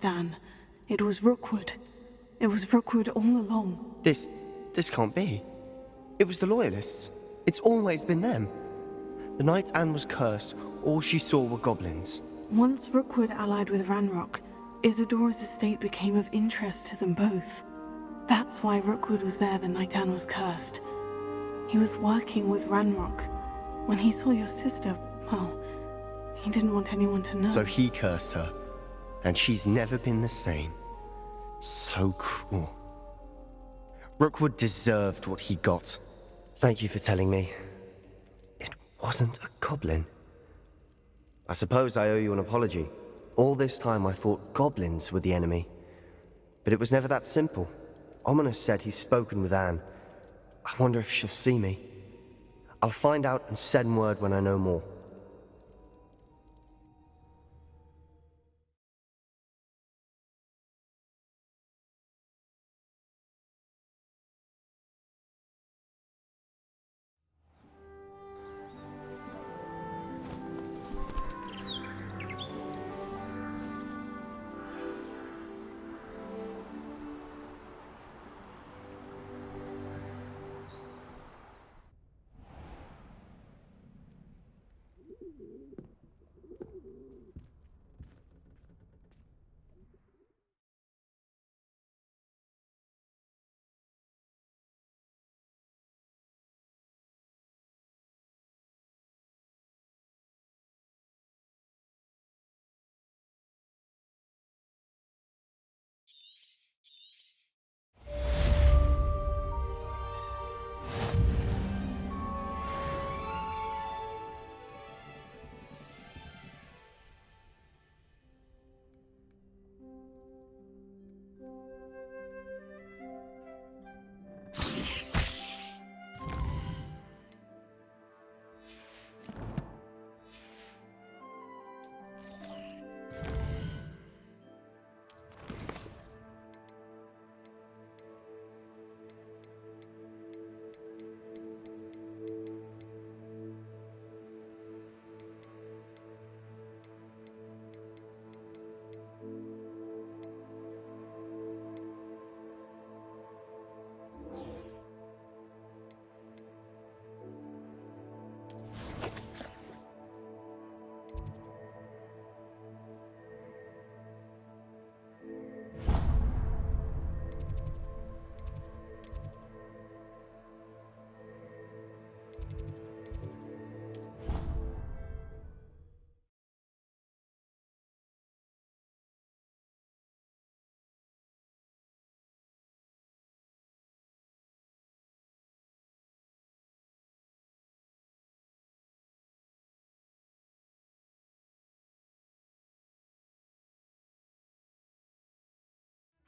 Dan, it was Rookwood. It was Rookwood all along. This can't be. It was the Loyalists. It's always been them. The night Anne was cursed, all she saw were goblins. Once Rookwood allied with Ranrock, Isadora's estate became of interest to them both. That's why Rookwood was there the night Anne was cursed. He was working with Ranrock. When he saw your sister, well, he didn't want anyone to know. So he cursed her, and she's never been the same. So cruel. Rookwood deserved what he got. Thank you for telling me. It wasn't a goblin. I suppose I owe you an apology. All this time I thought goblins were the enemy. But it was never that simple. Ominous said he's spoken with Anne. I wonder if she'll see me. I'll find out and send word when I know more.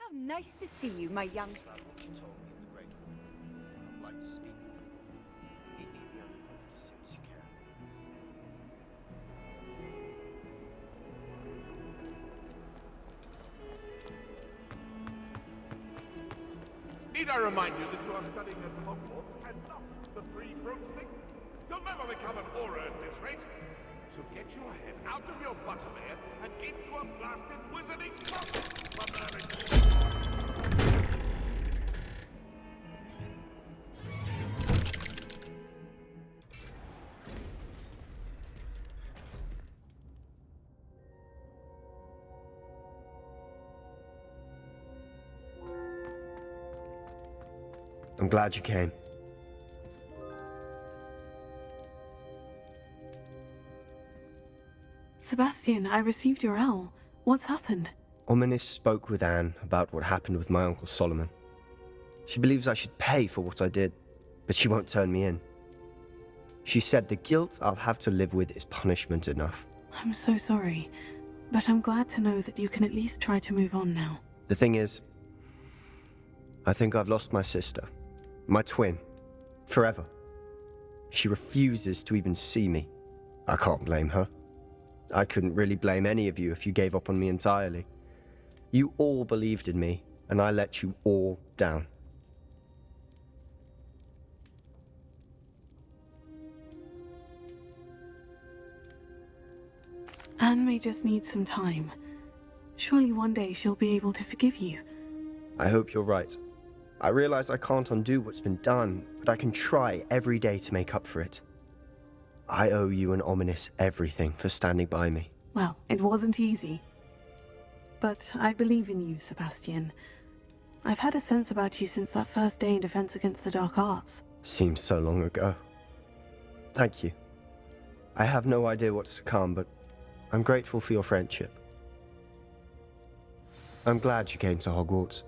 How nice to see you, my young... What you told me in the Great Hall. I'd like to speak with you. Meet me at the Undercroft as soon as you can. Need I remind you that you are studying at Hogwarts and not the Three Broomsticks? You'll never become an aura at this rate. So get your head out of your butterbeer and into a blasted wizarding closet for learning. I'm glad you came. Sebastian, I received your L. What's happened? Ominous spoke with Anne about what happened with my Uncle Solomon. She believes I should pay for what I did, but she won't turn me in. She said the guilt I'll have to live with is punishment enough. I'm so sorry, but I'm glad to know that you can at least try to move on now. The thing is, I think I've lost my sister, my twin, forever. She refuses to even see me. I can't blame her. I couldn't really blame any of you if you gave up on me entirely. You all believed in me, and I let you all down. Anne may just need some time. Surely one day she'll be able to forgive you. I hope you're right. I realize I can't undo what's been done, but I can try every day to make up for it. I owe you and Ominous everything for standing by me. Well, it wasn't easy. But I believe in you, Sebastian. I've had a sense about you since that first day in Defense Against the Dark Arts. Seems so long ago. Thank you. I have no idea what's to come, but I'm grateful for your friendship. I'm glad you came to Hogwarts.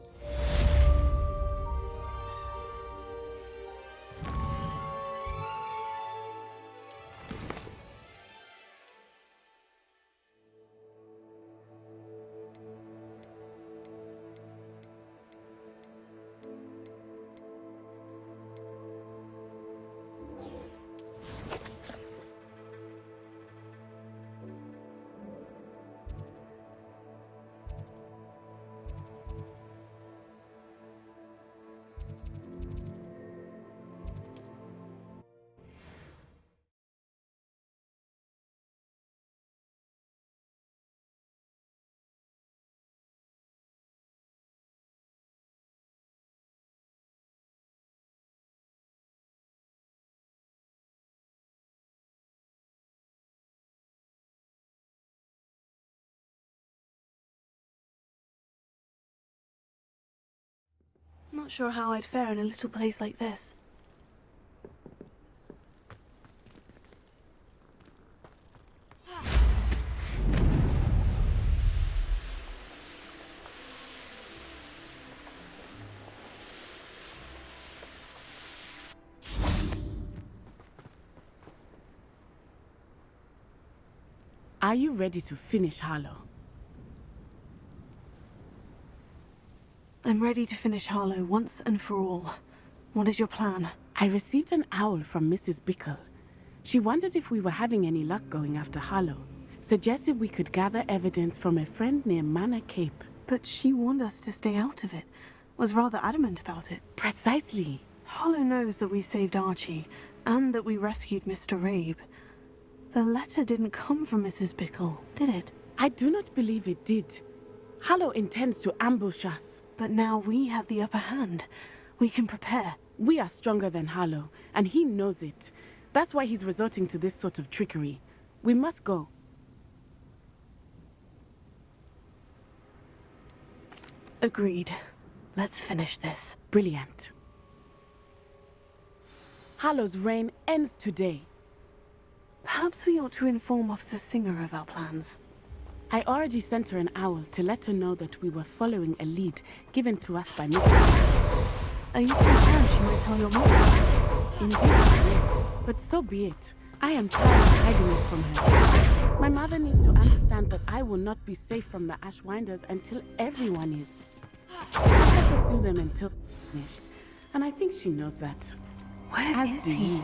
Not sure how I'd fare in a little place like this. Are you ready to finish Harlow? I'm ready to finish Harlow once and for all. What is your plan? I received an owl from Mrs. Bickle. She wondered if we were having any luck going after Harlow. Suggested we could gather evidence from a friend near Manor Cape. But she warned us to stay out of it. Was rather adamant about it. Precisely. Harlow knows that we saved Archie, and that we rescued Mr. Rabe. The letter didn't come from Mrs. Bickle, did it? I do not believe it did. Harlow intends to ambush us. But now we have the upper hand. We can prepare. We are stronger than Harlow, and he knows it. That's why he's resorting to this sort of trickery. We must go. Agreed. Let's finish this. Brilliant. Harlow's reign ends today. Perhaps we ought to inform Officer Singer of our plans. I already sent her an owl to let her know that we were following a lead given to us by Mrs. Are you concerned she might tell your mother? Indeed, but so be it. I am tired of hiding it from her. My mother needs to understand that I will not be safe from the Ashwinders until everyone is. I pursue them until finished, and I think she knows that. Where is he?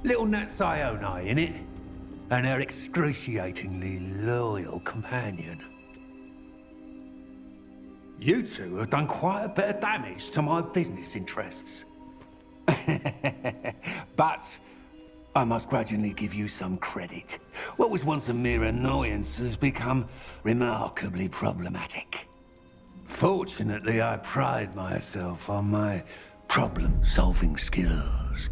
Little Nat Sione, innit? And her excruciatingly loyal companion. You two have done quite a bit of damage to my business interests. But I must grudgingly give you some credit. What was once a mere annoyance has become remarkably problematic. Fortunately, I pride myself on my problem-solving skills.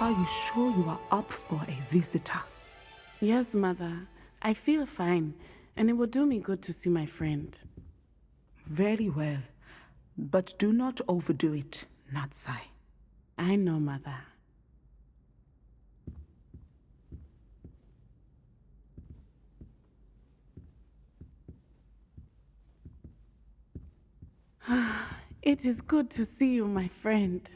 Are you sure you are up for a visitor? Yes, Mother. I feel fine, and it will do me good to see my friend. Very well. But do not overdo it, Natsai. I know, Mother. It is good to see you, my friend.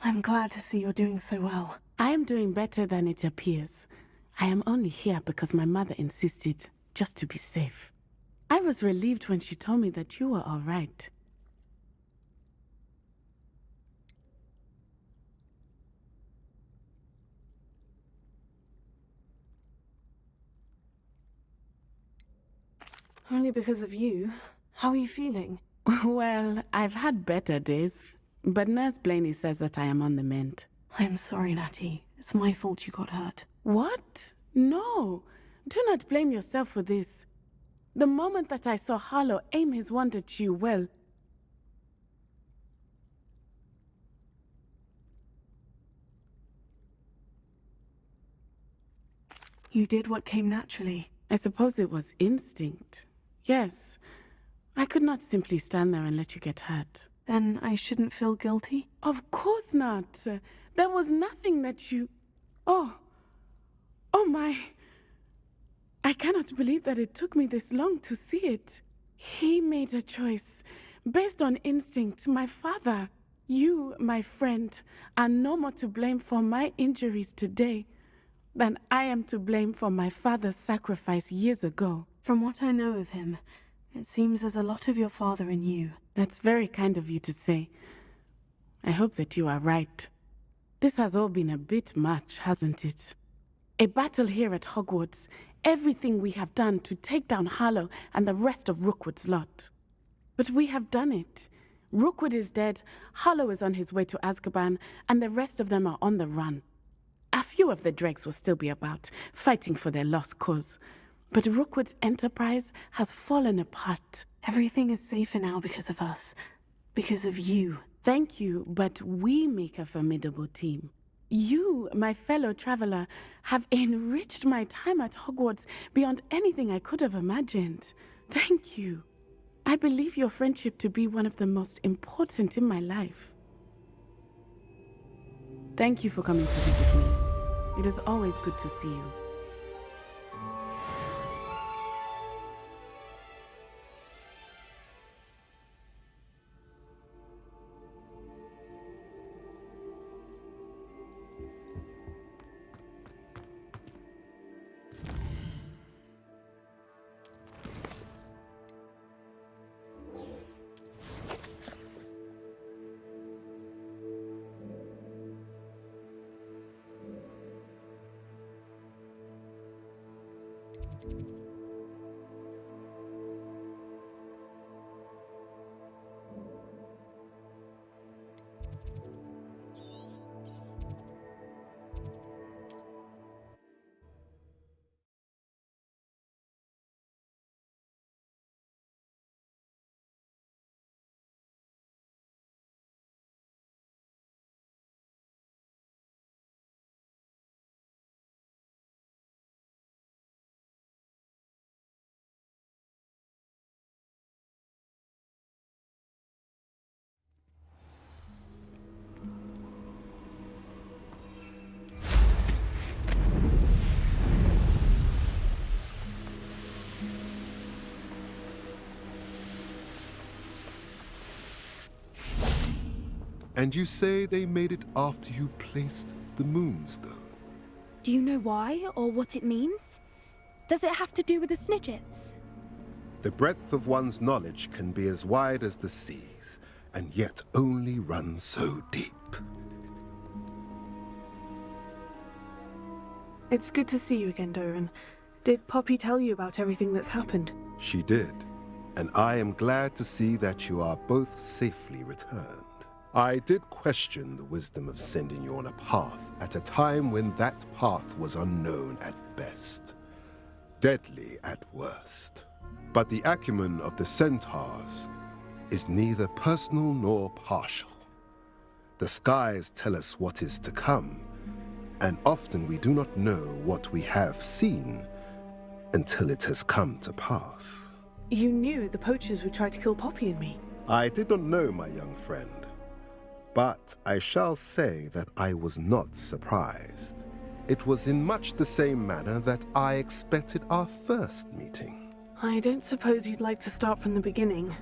I'm glad to see you're doing so well. I am doing better than it appears. I am only here because my mother insisted, just to be safe. I was relieved when she told me that you were all right. Only because of you. How are you feeling? Well, I've had better days, but Nurse Blaney says that I am on the mend. I'm sorry, Natty. It's my fault you got hurt. What? No. Do not blame yourself for this. The moment that I saw Harlow aim his wand at you, well... You did what came naturally. I suppose it was instinct. Yes. I could not simply stand there and let you get hurt. Then I shouldn't feel guilty? Of course not. There was nothing that you... Oh. Oh my... I cannot believe that it took me this long to see it. He made a choice. Based on instinct, my father. You, my friend, are no more to blame for my injuries today than I am to blame for my father's sacrifice years ago. From what I know of him, it seems there's a lot of your father in you. That's very kind of you to say. I hope that you are right. This has all been a bit much, hasn't it? A battle here at Hogwarts, everything we have done to take down Harlow and the rest of Rookwood's lot. But we have done it. Rookwood is dead, Harlow is on his way to Azkaban, and the rest of them are on the run. A few of the dregs will still be about, fighting for their lost cause. But Rookwood's enterprise has fallen apart. Everything is safer now because of us. Because of you. Thank you, but we make a formidable team. You, my fellow traveler, have enriched my time at Hogwarts beyond anything I could have imagined. Thank you. I believe your friendship to be one of the most important in my life. Thank you for coming to visit me. It is always good to see you. And you say they made it after you placed the Moonstone? Do you know why or what it means? Does it have to do with the Snidgets? The breadth of one's knowledge can be as wide as the seas, and yet only run so deep. It's good to see you again, Doran. Did Poppy tell you about everything that's happened? She did, and I am glad to see that you are both safely returned. I did question the wisdom of sending you on a path at a time when that path was unknown at best, deadly at worst. But the acumen of the Centaurs is neither personal nor partial. The skies tell us what is to come, and often we do not know what we have seen until it has come to pass. You knew the poachers would try to kill Poppy and me. I did not know, my young friend, but I shall say that I was not surprised. It was in much the same manner that I expected our first meeting. I don't suppose you'd like to start from the beginning.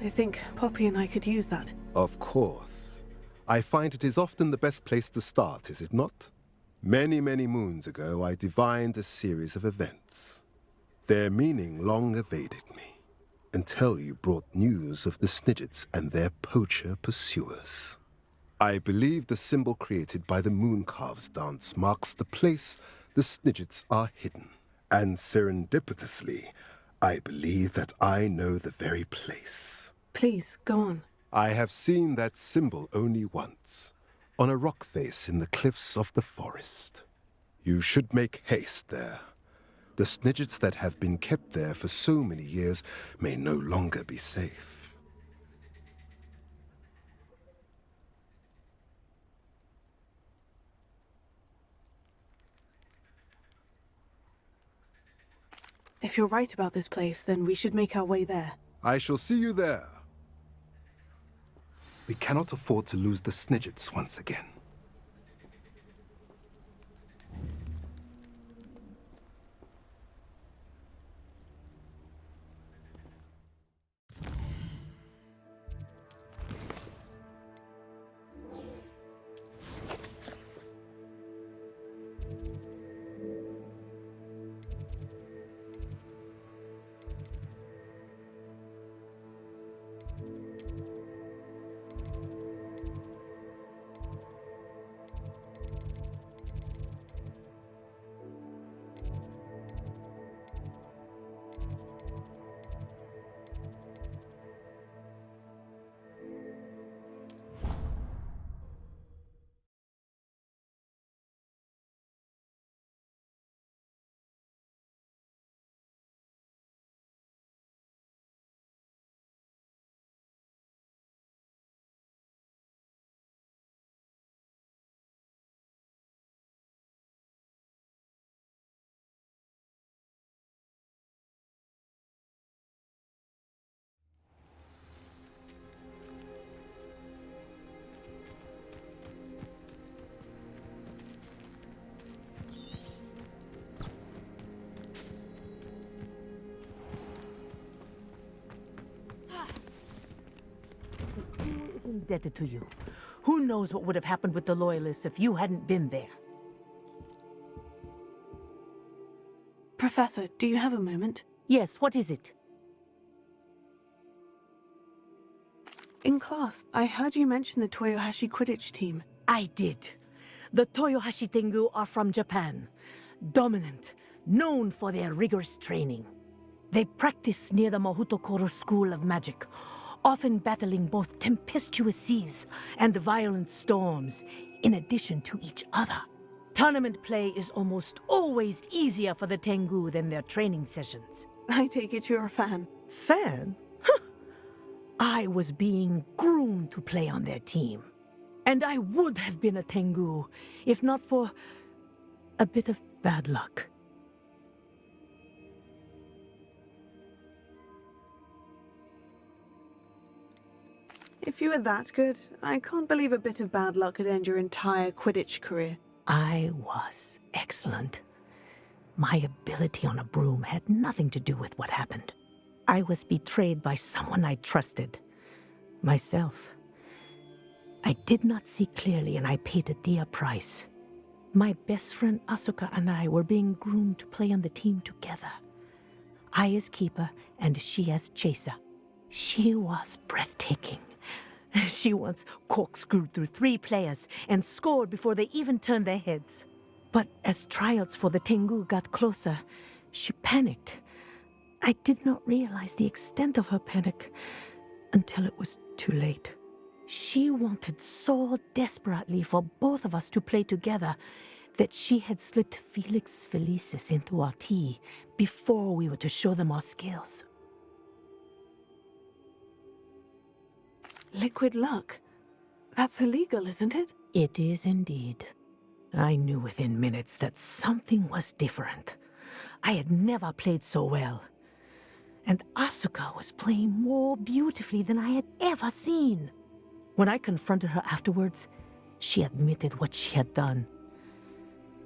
I think Poppy and I could use that. Of course. I find it is often the best place to start, is it not? Many, many moons ago, I divined a series of events. Their meaning long evaded me, until you brought news of the Snidgets and their poacher pursuers. I believe the symbol created by the Mooncalves dance marks the place the Snidgets are hidden. And serendipitously, I believe that I know the very place. Please, go on. I have seen that symbol only once, on a rock face in the cliffs of the forest. You should make haste there. The Snidgets that have been kept there for so many years may no longer be safe. If you're right about this place, then we should make our way there. I shall see you there. We cannot afford to lose the Snidgets once again. Indebted to you. Who knows what would have happened with the Loyalists if you hadn't been there? Professor, do you have a moment? Yes, what is it? In class, I heard you mention the Toyohashi Quidditch team. I did. The Toyohashi Tengu are from Japan. Dominant, known for their rigorous training. They practice near the Mahutokoro School of Magic, often battling both tempestuous seas and violent storms, in addition to each other. Tournament play is almost always easier for the Tengu than their training sessions. I take it you're a fan. Fan? I was being groomed to play on their team. And I would have been a Tengu, if not for a bit of bad luck. If you were that good, I can't believe a bit of bad luck could end your entire Quidditch career. I was excellent. My ability on a broom had nothing to do with what happened. I was betrayed by someone I trusted. Myself. I did not see clearly and I paid a dear price. My best friend Asuka and I were being groomed to play on the team together. I as keeper and she as chaser. She was breathtaking. She once corkscrewed through 3 players and scored before they even turned their heads. But as tryouts for the Tengu got closer, she panicked. I did not realize the extent of her panic until it was too late. She wanted so desperately for both of us to play together that she had slipped Felix Felicis into our tea before we were to show them our skills. Liquid luck? That's illegal, isn't it? It is indeed. I knew within minutes that something was different. I had never played so well. And Asuka was playing more beautifully than I had ever seen. When I confronted her afterwards, she admitted what she had done.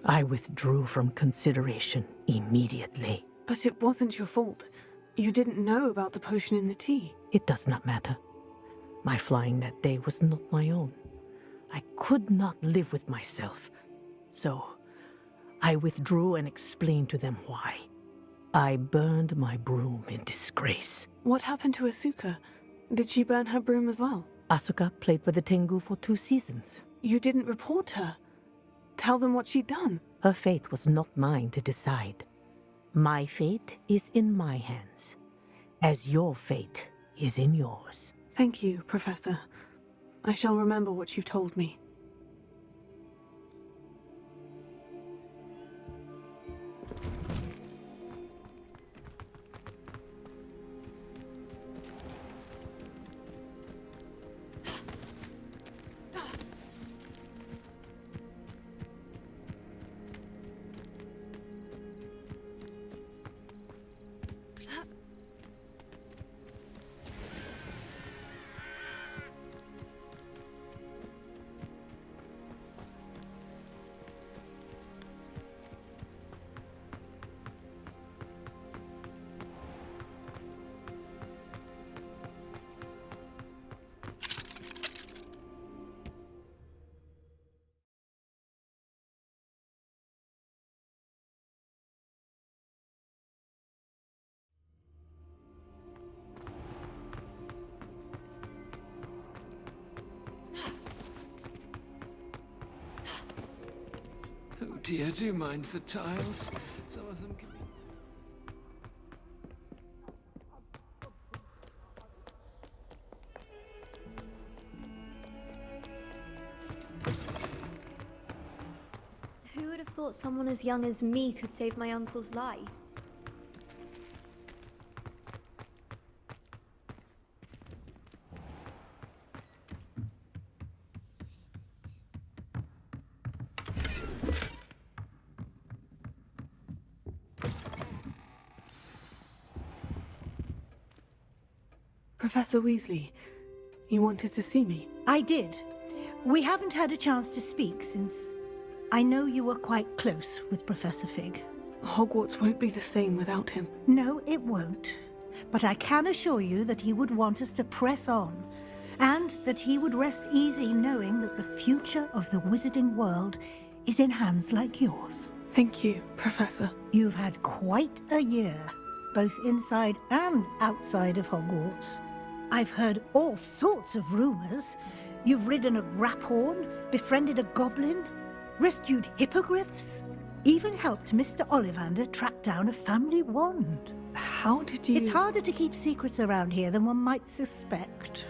I withdrew from consideration immediately. But it wasn't your fault. You didn't know about the potion in the tea. It does not matter. My flying that day was not my own. I could not live with myself. So, I withdrew and explained to them why. I burned my broom in disgrace. What happened to Asuka? Did she burn her broom as well? Asuka played for the Tengu for 2 seasons. You didn't report her. Tell them what she'd done. Her fate was not mine to decide. My fate is in my hands, as your fate is in yours. Thank you, Professor. I shall remember what you've told me. Oh dear, do you mind the tiles? Some of them can be... Who would have thought someone as young as me could save my uncle's life? Professor Weasley, you wanted to see me? I did. We haven't had a chance to speak since I know you were quite close with Professor Fig. Hogwarts won't be the same without him. No, it won't. But I can assure you that he would want us to press on, and that he would rest easy knowing that the future of the wizarding world is in hands like yours. Thank you, Professor. You've had quite a year, both inside and outside of Hogwarts. I've heard all sorts of rumors. You've ridden a raphorn, befriended a goblin, rescued hippogriffs, even helped Mr. Ollivander track down a family wand. How did you... It's harder to keep secrets around here than one might suspect.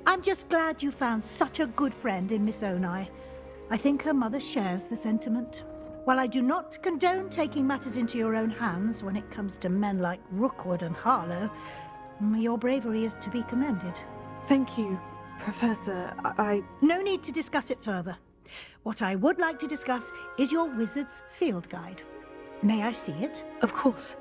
I'm just glad you found such a good friend in Miss Onai. I think her mother shares the sentiment. While I do not condone taking matters into your own hands when it comes to men like Rookwood and Harlow, your bravery is to be commended. Thank you, Professor. No need to discuss it further. What I would like to discuss is your wizard's field guide. May I see it? Of course.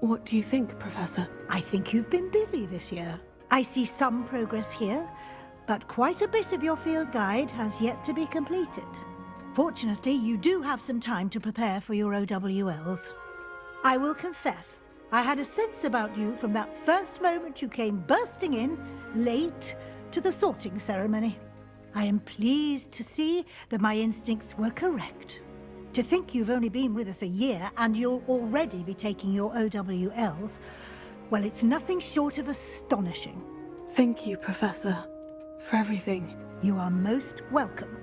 What do you think, Professor? I think you've been busy this year. I see some progress here, but quite a bit of your field guide has yet to be completed. Fortunately, you do have some time to prepare for your OWLs. I will confess, I had a sense about you from that first moment you came bursting in, late, to the sorting ceremony. I am pleased to see that my instincts were correct. To think you've only been with us a year and you'll already be taking your OWLs, well, it's nothing short of astonishing. Thank you, Professor, for everything. You are most welcome.